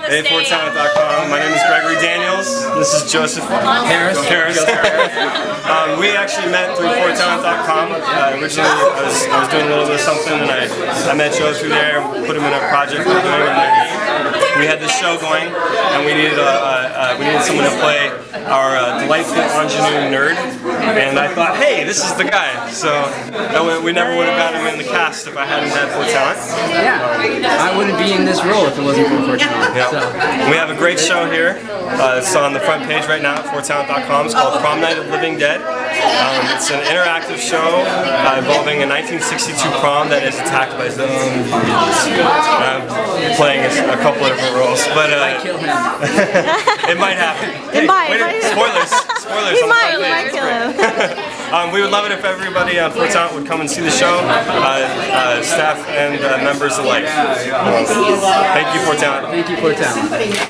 A4Talent.com. My name is Gregory Daniels. This is Joseph Harris. We actually met through 4Talent.com. Originally, I was doing a little bit of something, and I met Joe through there, put him in a project we were doing, and we had this show going, and we needed someone to play our delightful ingenue nerd, and I thought, hey, this is the guy. So we never would have gotten him in the cast if I hadn't had 4Talent. Yeah, I wouldn't be in this role if it wasn't for 4Talent. Yeah. So. We have a great show here. It's on the front page right now at 4Talent.com. It's called Prom Night of the Living Dead. It's an interactive show involving a 1962 prom that is attacked by zombies. Playing a couple of different roles, but kill him. it might happen. It might. Spoilers. Spoilers. He might kill him. We would love it if everybody on 4Talent would come and see the show, staff and members alike. Thank you, 4Talent. Thank you, 4Talent.